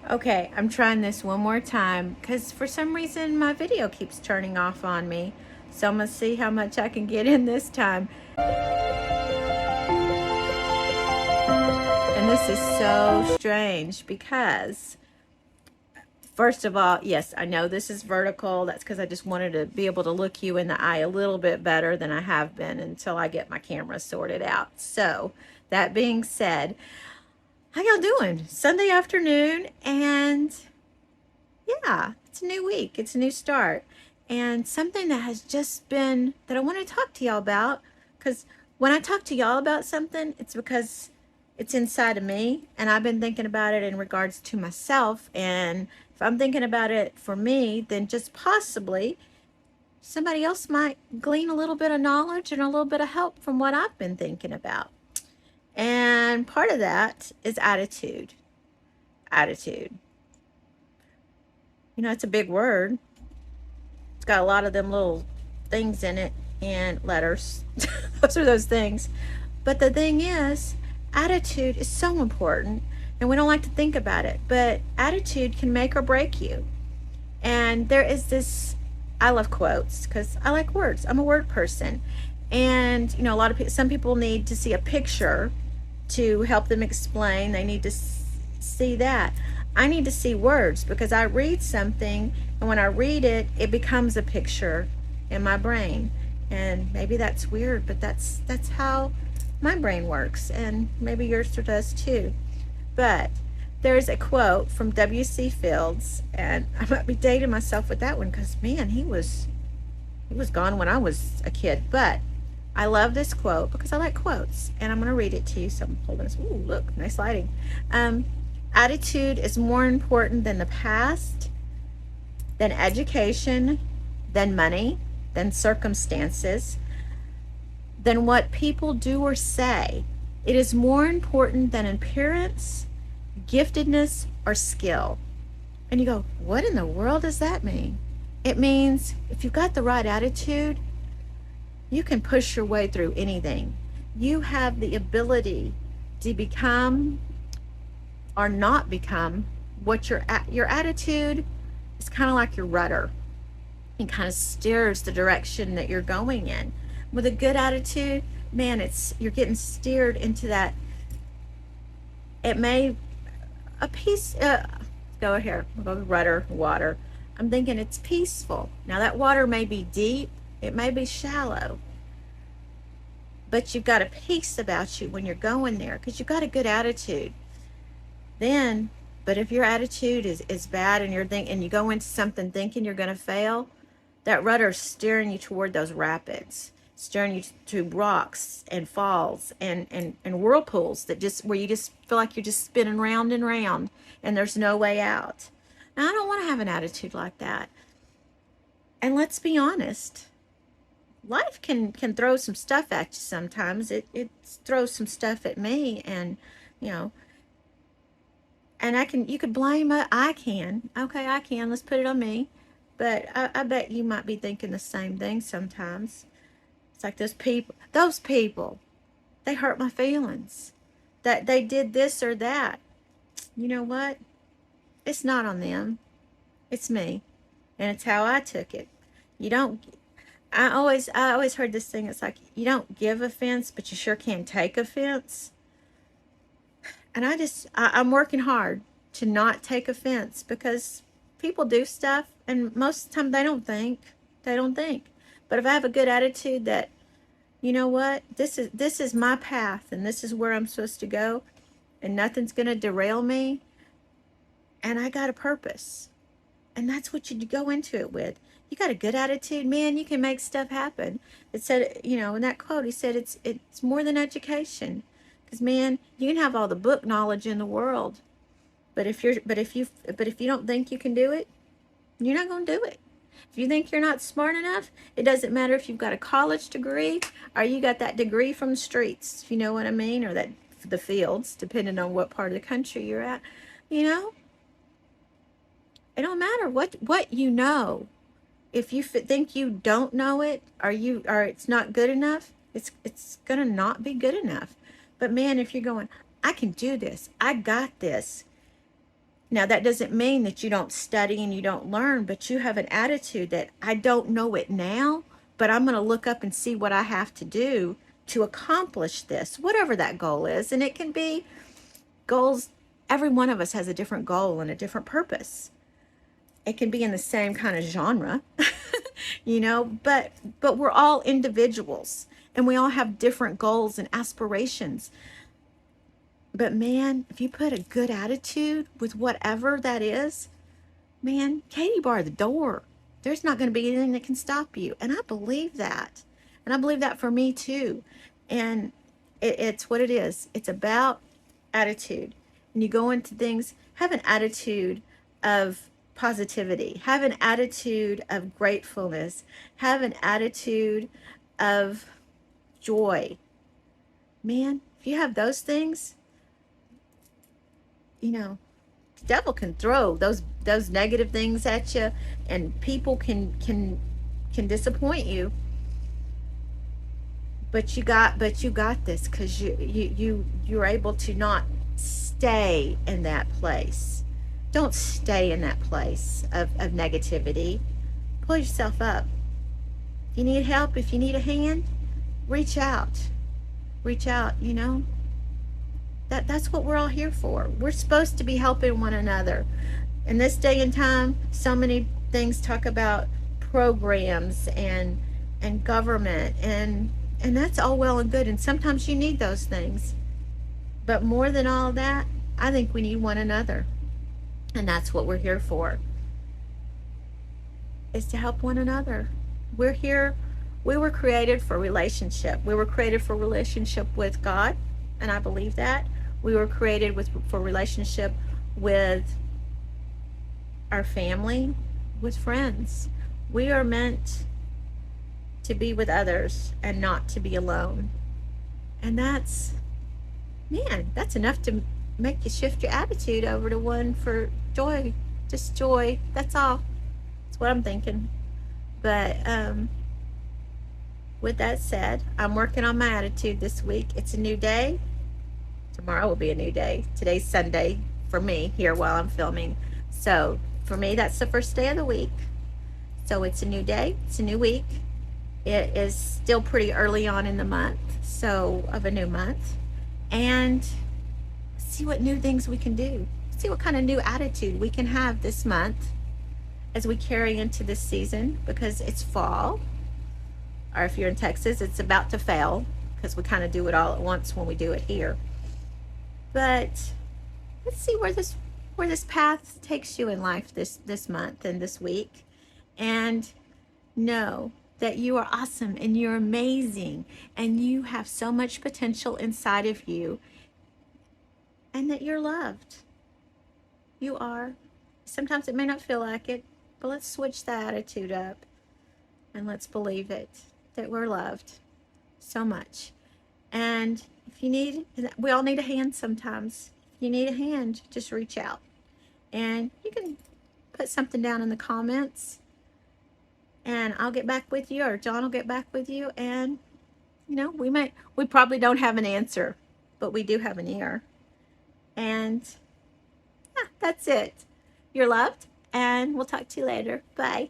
Okay, I'm trying this one more time because for some reason my video keeps turning off on me. So I'm going to see how much I can get in this time. And this is so strange because, first of all, yes, I know this is vertical. That's because I just wanted to be able to look you in the eye a little bit better than I have been until I get my camera sorted out. So, that being said, how y'all doing? Sunday afternoon, and yeah, it's a new week. It's a new start. And something that has just been that I want to talk to y'all about, because when I talk to y'all about something, it's because it's inside of me, and I've been thinking about it in regards to myself. And if I'm thinking about it for me, then just possibly somebody else might glean a little bit of knowledge and a little bit of help from what I've been thinking about. And part of that is attitude. Attitude. You know, it's a big word. It's got a lot of them little things in it and letters. Those are those things. But the thing is, attitude is so important, and we don't like to think about it. But attitude can make or break you. And there is this, I love quotes because I like words. I'm a word person. And, you know, a lot of people, some people need to see a picture to help them explain. They need to see that. I need to see words because I read something, and when I read it, it becomes a picture in my brain. And maybe that's weird, but that's how my brain works, and maybe yours does too. But there's a quote from W.C. Fields, and I might be dating myself with that one because, man, he was gone when I was a kid. But I love this quote because I like quotes, and I'm going to read it to you. So I'm holding this. Ooh, look, nice lighting. Attitude is more important than the past, than education, than money, than circumstances, than what people do or say. It is more important than appearance, giftedness, or skill. And you go, what in the world does that mean? It means if you've got the right attitude, you can push your way through anything. You have the ability to become or not become what your attitude is. Kind of like your rudder. It kind of steers the direction that you're going in. With a good attitude, man, you're getting steered into that. It may a piece. Go here. We'll go rudder, water. I'm thinking it's peaceful. Now that water may be deep. It may be shallow. But you've got a peace about you when you're going there because you've got a good attitude. But if your attitude is bad and and you go into something thinking you're going to fail, that rudder is steering you toward those rapids, steering you to rocks and falls and whirlpools that just where you just feel like you're just spinning round and round and there's no way out. Now, I don't want to have an attitude like that. And let's be honest, life can throw some stuff at you sometimes. It throws some stuff at me, and you know, and you could blame it. I can. Okay, I can. Let's put it on me. But I bet you might be thinking the same thing sometimes. It's like those people, they hurt my feelings. That they did this or that. You know what? It's not on them. It's me. And it's how I took it. You don't I always heard this thing. It's like you don't give offense, but you sure can take offense. And I'm working hard to not take offense because people do stuff, and most of the time they don't think. But if I have a good attitude that, you know what, this is my path, and this is where I'm supposed to go, and nothing's gonna derail me, and I got a purpose, and that's what you go into it with. You got a good attitude, man, you can make stuff happen. It said, you know, in that quote, he said it's more than education. Because, man, you can have all the book knowledge in the world, but if you don't think you can do it, you're not going to do it. If you think you're not smart enough, it doesn't matter if you've got a college degree or you got that degree from the streets, if you know what I mean, or the fields, depending on what part of the country you're at. You know, it don't matter what you know. If you think you don't know it, or it's not good enough, it's gonna not be good enough. But man, if you're going, I can do this, I got this, Now, that doesn't mean that you don't study and you don't learn, but you have an attitude that I don't know it now, but I'm going to look up and see what I have to do to accomplish this, whatever that goal is. And it can be goals. Every one of us has a different goal and a different purpose. It can be in the same kind of genre, but we're all individuals and we all have different goals and aspirations. But man, if you put a good attitude with whatever that is, man, Katie barred the door. There's not going to be anything that can stop you. And I believe that. And I believe that for me too. And it's what it is. It's about attitude. And you go into things, have an attitude of positivity, have an attitude of gratefulness, have an attitude of joy. Man, if you have those things, the devil can throw those negative things at you, and people can disappoint you, but you got this, because you're able to not stay in that place. Don't stay in that place of negativity. Pull yourself up. If you need help, if you need a hand, reach out. That's what we're all here for. We're supposed to be helping one another. In this day and time, so many things talk about programs and government, and that's all well and good, and sometimes you need those things. But more than all that, I think we need one another. And that's what we're here for, is to help one another. We're here, we were created for relationship. We were created for relationship with God, and I believe that. We were created for relationship with our family, with friends. We are meant to be with others and not to be alone. And that's enough to make you shift your attitude over to one for joy. Just joy. That's all. That's what I'm thinking. But with that said, I'm working on my attitude this week. It's a new day. Tomorrow will be a new day. Today's Sunday for me here while I'm filming. So for me, that's the first day of the week. So it's a new day. It's a new week. It is still pretty early on in the month, of a new month. And see what new things we can do. See what kind of new attitude we can have this month as we carry into this season, because it's fall. Or if you're in Texas, it's about to fail, because we kind of do it all at once when we do it here. But let's see where this path takes you in life this month and this week. And know that you are awesome and you're amazing and you have so much potential inside of you, and that you're loved. You are. Sometimes it may not feel like it, but let's switch the attitude up and let's believe it, that we're loved so much. And if you need, we all need a hand sometimes. If you need a hand, just reach out. And you can put something down in the comments, and I'll get back with you, or John will get back with you. And, we probably don't have an answer, but we do have an ear. And yeah, that's it. You're loved, and we'll talk to you later. Bye.